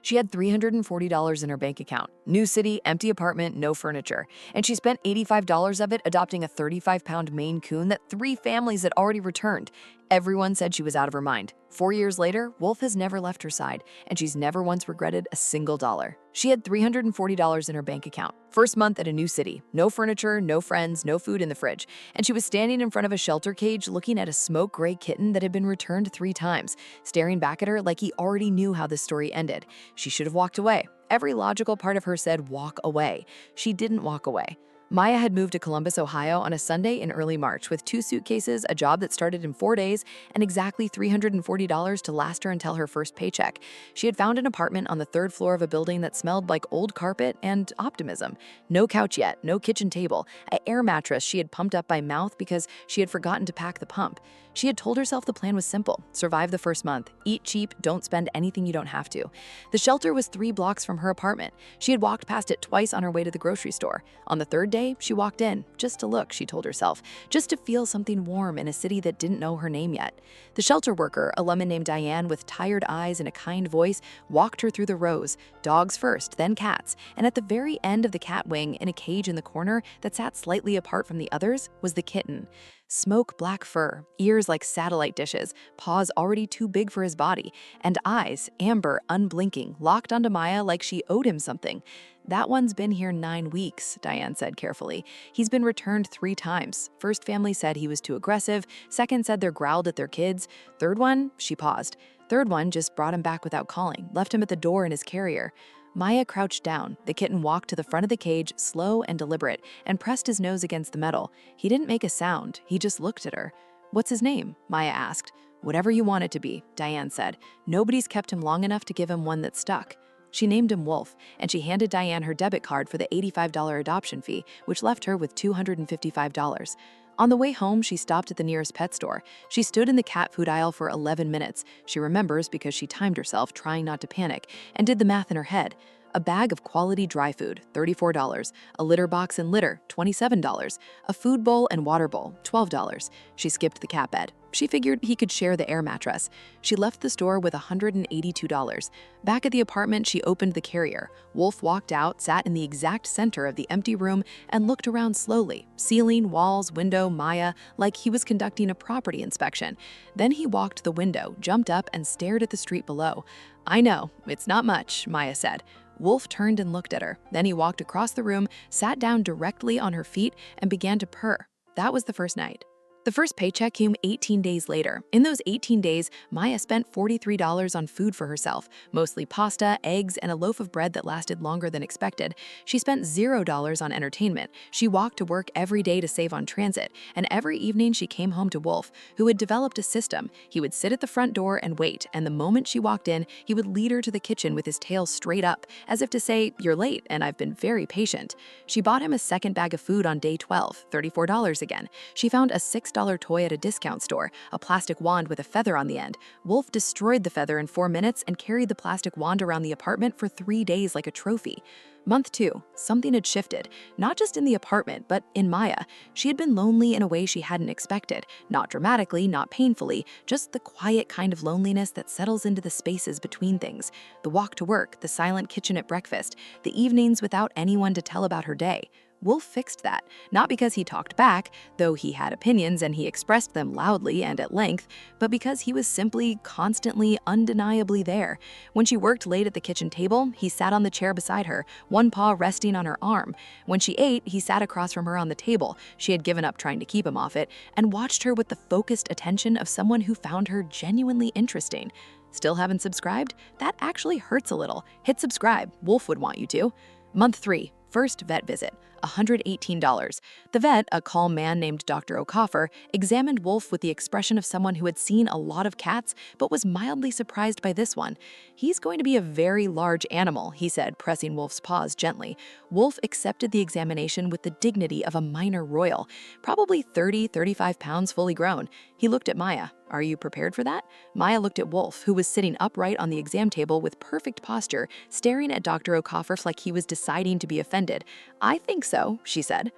She had $340 in her bank account. New city, empty apartment, no furniture. And she spent $85 of it adopting a 35-pound Maine Coon that 3 families had already returned. Everyone said she was out of her mind. 4 years later, Wolf has never left her side, and she's never once regretted a single dollar. She had $340 in her bank account. First month at a new city. No furniture, no friends, no food in the fridge. And she was standing in front of a shelter cage looking at a smoke gray kitten that had been returned 3 times, staring back at her like he already knew how the story ended. She should have walked away. Every logical part of her said walk away. She didn't walk away. Maya had moved to Columbus, Ohio on a Sunday in early March with 2 suitcases, a job that started in 4 days, and exactly $340 to last her until her first paycheck. She had found an apartment on the 3rd floor of a building that smelled like old carpet and optimism. No couch yet, no kitchen table, an air mattress she had pumped up by mouth because she had forgotten to pack the pump. She had told herself the plan was simple: survive the first month, eat cheap, don't spend anything you don't have to. The shelter was 3 blocks from her apartment. She had walked past it twice on her way to the grocery store. On the 3rd day, she walked in, just to look, she told herself, just to feel something warm in a city that didn't know her name yet. The shelter worker, a woman named Diane with tired eyes and a kind voice, walked her through the rows, dogs first, then cats, and at the very end of the cat wing, in a cage in the corner that sat slightly apart from the others, was the kitten. Smoke black fur, ears like satellite dishes, paws already too big for his body, and eyes, amber, unblinking, locked onto Maya like she owed him something. That one's been here 9 weeks, Diane said carefully. He's been returned 3 times. First family said he was too aggressive, second said they growled at their kids, third one, she paused. Third one just brought him back without calling, left him at the door in his carrier. Maya crouched down. The kitten walked to the front of the cage, slow and deliberate, and pressed his nose against the metal. He didn't make a sound. He just looked at her. "What's his name?" Maya asked. "Whatever you want it to be," Diane said. "Nobody's kept him long enough to give him one that stuck." She named him Wolf, and she handed Diane her debit card for the $85 adoption fee, which left her with $255. On the way home, she stopped at the nearest pet store. She stood in the cat food aisle for 11 minutes. She remembers because she timed herself, trying not to panic, and did the math in her head. A bag of quality dry food, $34. A litter box and litter, $27. A food bowl and water bowl, $12. She skipped the cat bed. She figured he could share the air mattress. She left the store with $182. Back at the apartment, she opened the carrier. Wolf walked out, sat in the exact center of the empty room, and looked around slowly. Ceiling, walls, window, Maya, like he was conducting a property inspection. Then he walked to the window, jumped up, and stared at the street below. "I know, it's not much," Maya said. Wolf turned and looked at her. Then he walked across the room, sat down directly on her feet, and began to purr. That was the first night. The first paycheck came 18 days later. In those 18 days, Maya spent $43 on food for herself, mostly pasta, eggs, and a loaf of bread that lasted longer than expected. She spent $0 on entertainment. She walked to work every day to save on transit, and every evening she came home to Wolf, who had developed a system. He would sit at the front door and wait, and the moment she walked in, he would lead her to the kitchen with his tail straight up, as if to say, "You're late, and I've been very patient." She bought him a second bag of food on day 12, $34 again. She found a $6 toy at a discount store, a plastic wand with a feather on the end. Wolf destroyed the feather in 4 minutes and carried the plastic wand around the apartment for 3 days like a trophy. Month 2, something had shifted, not just in the apartment, but in Maya. She had been lonely in a way she hadn't expected, not dramatically, not painfully, just the quiet kind of loneliness that settles into the spaces between things. The walk to work, the silent kitchen at breakfast, the evenings without anyone to tell about her day. Wolf fixed that, not because he talked back, though he had opinions and he expressed them loudly and at length, but because he was simply, constantly, undeniably there. When she worked late at the kitchen table, he sat on the chair beside her, one paw resting on her arm. When she ate, he sat across from her on the table. She had given up trying to keep him off it, and watched her with the focused attention of someone who found her genuinely interesting. Still haven't subscribed? That actually hurts a little. Hit subscribe. Wolf would want you to. Month 3. First vet visit, $118. The vet, a calm man named Dr. O'Coffer, examined Wolf with the expression of someone who had seen a lot of cats but was mildly surprised by this one. "He's going to be a very large animal," he said, pressing Wolf's paws gently. Wolf accepted the examination with the dignity of a minor royal, probably 35 pounds fully grown. He looked at Maya. "Are you prepared for that?" Maya looked at Wolf, who was sitting upright on the exam table with perfect posture, staring at Dr. O'Coffer like he was deciding to be offended. "I think so," she said.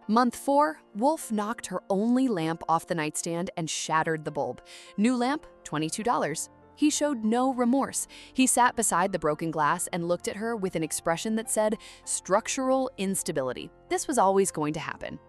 Month 4, Wolf knocked her only lamp off the nightstand and shattered the bulb. New lamp, $22. He showed no remorse. He sat beside the broken glass and looked at her with an expression that said, structural instability. This was always going to happen.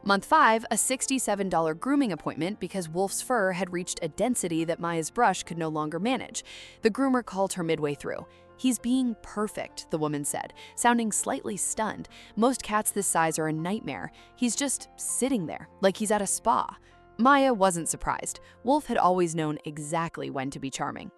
Month 5, a $67 grooming appointment because Wolf's fur had reached a density that Maya's brush could no longer manage. The groomer called her midway through. "He's being perfect," the woman said, sounding slightly stunned. "Most cats this size are a nightmare. He's just sitting there, like he's at a spa." Maya wasn't surprised. Wolf had always known exactly when to be charming.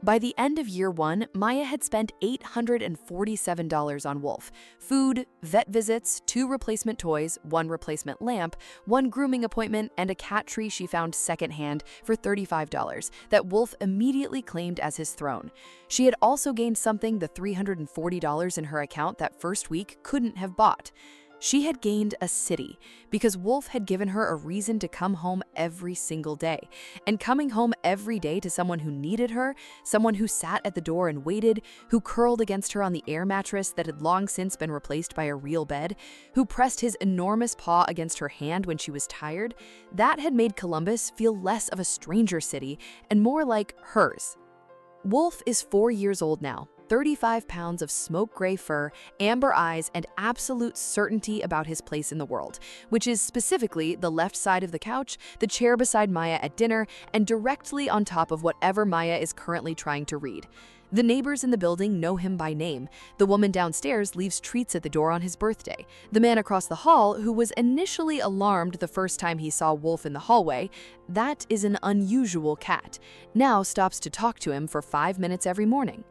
By the end of year 1, Maya had spent $847 on Wolf. Food, vet visits, 2 replacement toys, 1 replacement lamp, 1 grooming appointment, and a cat tree she found secondhand for $35 that Wolf immediately claimed as his throne. She had also gained something the $340 in her account that first week couldn't have bought. She had gained a city because Wolf had given her a reason to come home every single day. And coming home every day to someone who needed her, someone who sat at the door and waited, who curled against her on the air mattress that had long since been replaced by a real bed, who pressed his enormous paw against her hand when she was tired, that had made Columbus feel less of a stranger city and more like hers. Wolf is 4 years old now. 35 pounds of smoke gray fur, amber eyes, and absolute certainty about his place in the world, which is specifically the left side of the couch, the chair beside Maya at dinner, and directly on top of whatever Maya is currently trying to read. The neighbors in the building know him by name. The woman downstairs leaves treats at the door on his birthday. The man across the hall, who was initially alarmed the first time he saw Wolf in the hallway, that is an unusual cat, now stops to talk to him for 5 minutes every morning.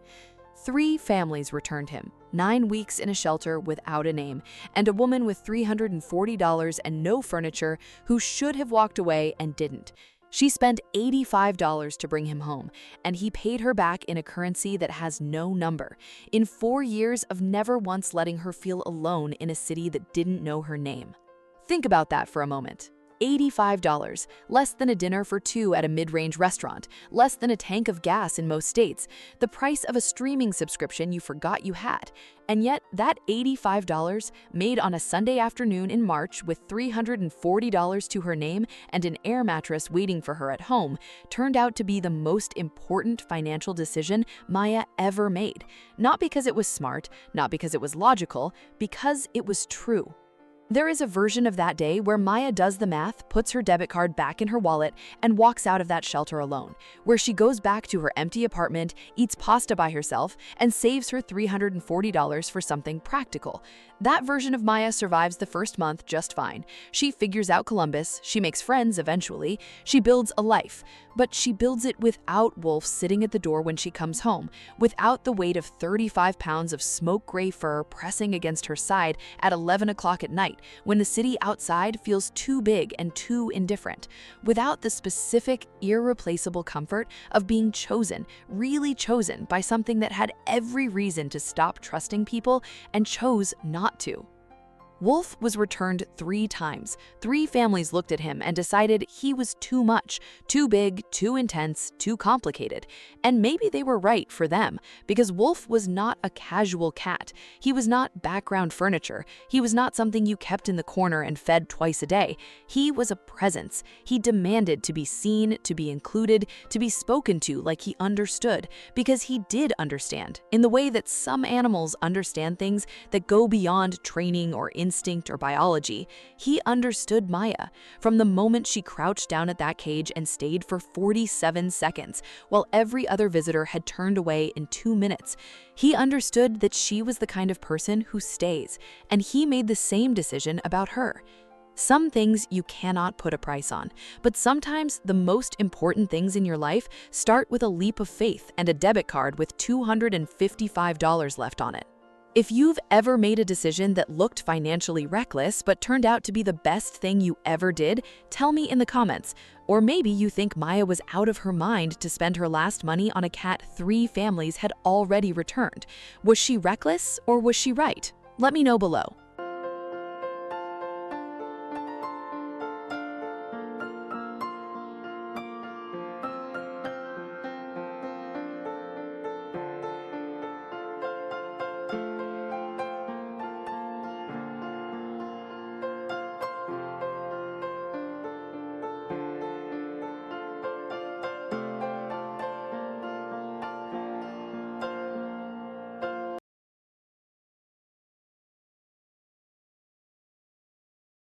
3 families returned him, 9 weeks in a shelter without a name, and a woman with $340 and no furniture who should have walked away and didn't. She spent $85 to bring him home, and he paid her back in a currency that has no number, in 4 years of never once letting her feel alone in a city that didn't know her name. Think about that for a moment. $85, less than a dinner for 2 at a mid-range restaurant, less than a tank of gas in most states, the price of a streaming subscription you forgot you had. And yet, that $85, made on a Sunday afternoon in March with $340 to her name and an air mattress waiting for her at home, turned out to be the most important financial decision Maya ever made. Not because it was smart, not because it was logical, because it was true. There is a version of that day where Maya does the math, puts her debit card back in her wallet, and walks out of that shelter alone, where she goes back to her empty apartment, eats pasta by herself, and saves her $340 for something practical. That version of Maya survives the first month just fine. She figures out Columbus, she makes friends eventually, she builds a life. But she builds it without Wolf sitting at the door when she comes home, without the weight of 35 pounds of smoke gray fur pressing against her side at 11 o'clock at night, when the city outside feels too big and too indifferent, without the specific, irreplaceable comfort of being chosen, really chosen by something that had every reason to stop trusting people and chose not to. Wolf was returned 3 times. 3 families looked at him and decided he was too much, too big, too intense, too complicated. And maybe they were right for them, because Wolf was not a casual cat. He was not background furniture. He was not something you kept in the corner and fed twice a day. He was a presence. He demanded to be seen, to be included, to be spoken to like he understood, because he did understand, in the way that some animals understand things that go beyond training or instinct or biology. He understood Maya from the moment she crouched down at that cage and stayed for 47 seconds, while every other visitor had turned away in 2 minutes. He understood that she was the kind of person who stays, and he made the same decision about her. Some things you cannot put a price on, but sometimes the most important things in your life start with a leap of faith and a debit card with $255 left on it. If you've ever made a decision that looked financially reckless but turned out to be the best thing you ever did, tell me in the comments. Or maybe you think Maya was out of her mind to spend her last money on a cat 3 families had already returned. Was she reckless or was she right? Let me know below.